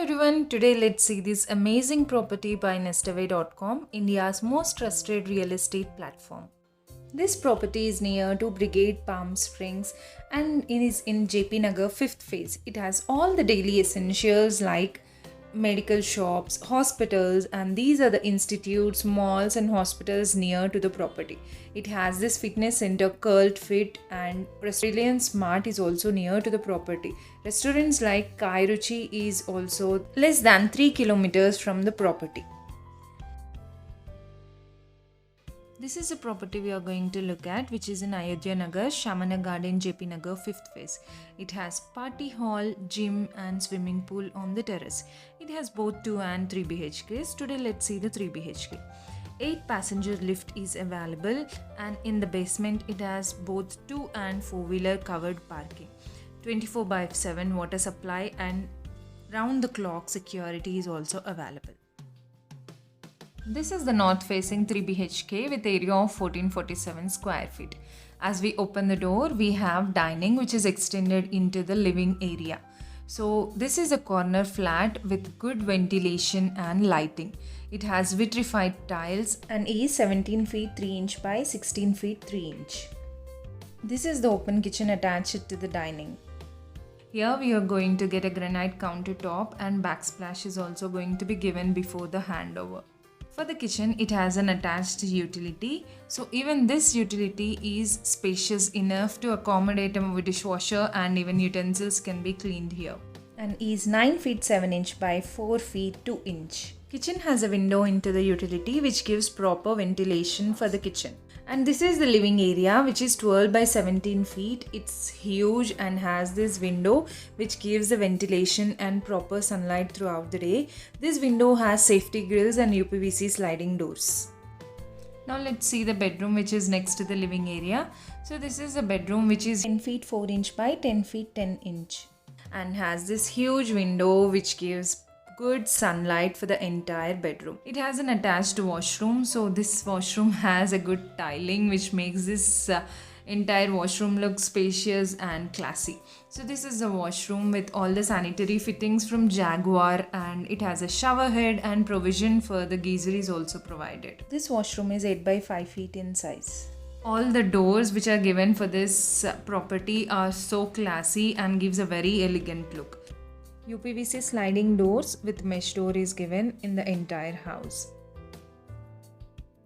everyone, today let's see this amazing property by nestaway.com, India's most trusted real estate platform. This property is near to Brigade Palm Springs and it is in JP Nagar 5th phase. It has all the daily essentials like medical shops, hospitals, and these are the institutes, malls, and hospitals near to the property. It has this fitness center, Cult Fit, and Brazilian Smart is also near to the property. Restaurants like Kairuchi is also less than 3 kilometers from the property. This is a property we are going to look at, which is in Ayodhya Nagar, Shamana Garden, JP Nagar 5th phase. It has party hall, gym and swimming pool on the terrace. It has both 2 and 3 BHKs. Today let's see the 3 BHK. 8 passenger lift is available and in the basement it has both 2 and 4-wheeler covered parking. 24/7 water supply and round the clock security is also available. This is the north facing 3 BHK with area of 1447 square feet. As we open the door, we have dining which is extended into the living area. So this is a corner flat with good ventilation and lighting. It has vitrified tiles and is 17 feet 3 inch by 16 feet 3 inch. This is the open kitchen attached to the dining. Here we are going to get a granite countertop and backsplash is also going to be given before the handover. For the kitchen, it has an attached utility. So even this utility is spacious enough to accommodate a dishwasher and even utensils can be cleaned here. And is 9 feet 7 inch by 4 feet 2 inch. Kitchen has a window into the utility which gives proper ventilation for the kitchen. And this is the living area which is 12 by 17 feet. It's huge and has this window which gives the ventilation and proper sunlight throughout the day. This window has safety grills and UPVC sliding doors. Now let's see the bedroom which is next to the living area. So this is a bedroom which is 10 feet 4 inch by 10 feet 10 inch and has this huge window which gives good sunlight for the entire bedroom. It has an attached washroom, so this washroom has a good tiling which makes this entire washroom look spacious and classy. So this is a washroom with all the sanitary fittings from Jaguar and it has a shower head and provision for the geyser is also provided. This washroom is 8 by 5 feet in size. All the doors which are given for this property are so classy and gives a very elegant look. UPVC sliding doors with mesh door is given in the entire house.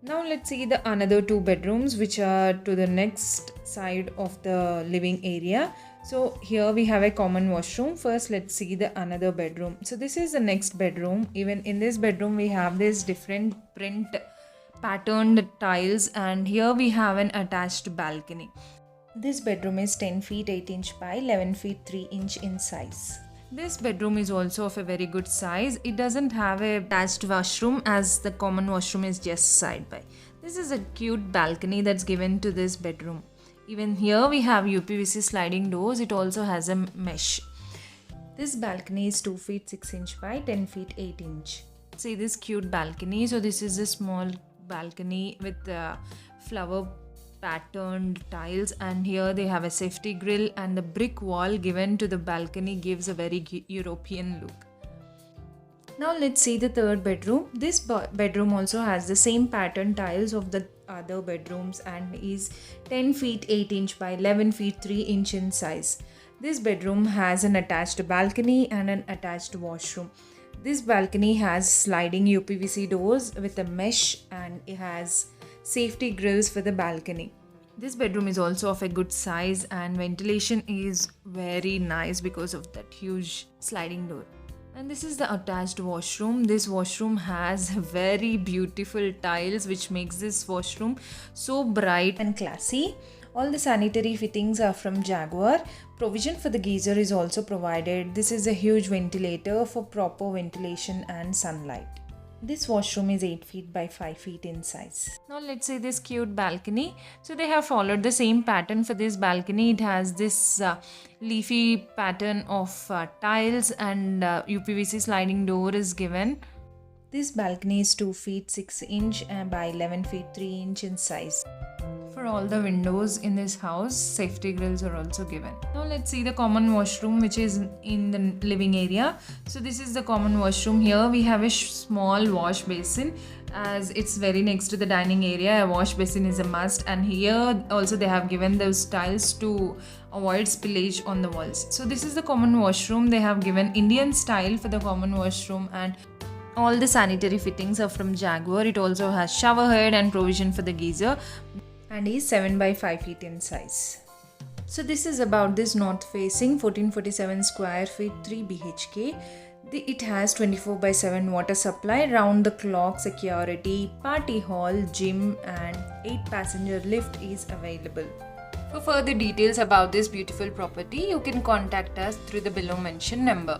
Now let's see the another 2 bedrooms which are to the next side of the living area. So here we have a common washroom. First let's see the another bedroom. So this is the next bedroom. Even in this bedroom we have this different print patterned tiles and here we have an attached balcony. This bedroom is 10 feet 8 inch by 11 feet 3 inch in size. This bedroom is also of a very good size. It doesn't have a attached washroom as the common washroom is just side by. This is a cute balcony that's given to this bedroom. Even here we have UPVC sliding doors. It also has a mesh. This balcony is 2 feet 6 inch by 10 feet 8 inch. See this cute balcony. So this is a small balcony with flower patterned tiles and here they have a safety grill and the brick wall given to the balcony gives a very European look. Now let's see the third bedroom. This bedroom also has the same pattern tiles of the other bedrooms and is 10 feet 8 inch by 11 feet 3 inch in size. This bedroom has an attached balcony and an attached washroom. This balcony has sliding UPVC doors with a mesh and it has safety grills for the balcony. This bedroom is also of a good size and ventilation is very nice because of that huge sliding door. And this is the attached washroom. This washroom has very beautiful tiles which makes this washroom so bright and classy. All the sanitary fittings are from Jaguar. Provision for the geyser is also provided. This is a huge ventilator for proper ventilation and sunlight. This washroom is 8 feet by 5 feet in size. Now let's see this cute balcony. So they have followed the same pattern for this balcony. It has this leafy pattern of tiles and UPVC sliding door is given. This balcony is 2 feet 6 inch by 11 feet 3 inch in size. For For all the windows in this house, safety grills are also given. Now let's see the common washroom, which is in the living area. So this is the common washroom. Here we have a small wash basin. As it's very next to the dining area, a wash basin is a must, and here also they have given those tiles to avoid spillage on the walls. So this is the common washroom. They have given Indian style for the common washroom, and all the sanitary fittings are from Jaguar. It also has shower head and provision for the geyser, and is 7 by 5 feet in size. So this is about this north facing 1447 square feet 3 BHK. It has 24 by 7 water supply, round the clock security, party hall, gym, and 8 passenger lift is available. For further details about this beautiful property, you can contact us through the below mentioned number.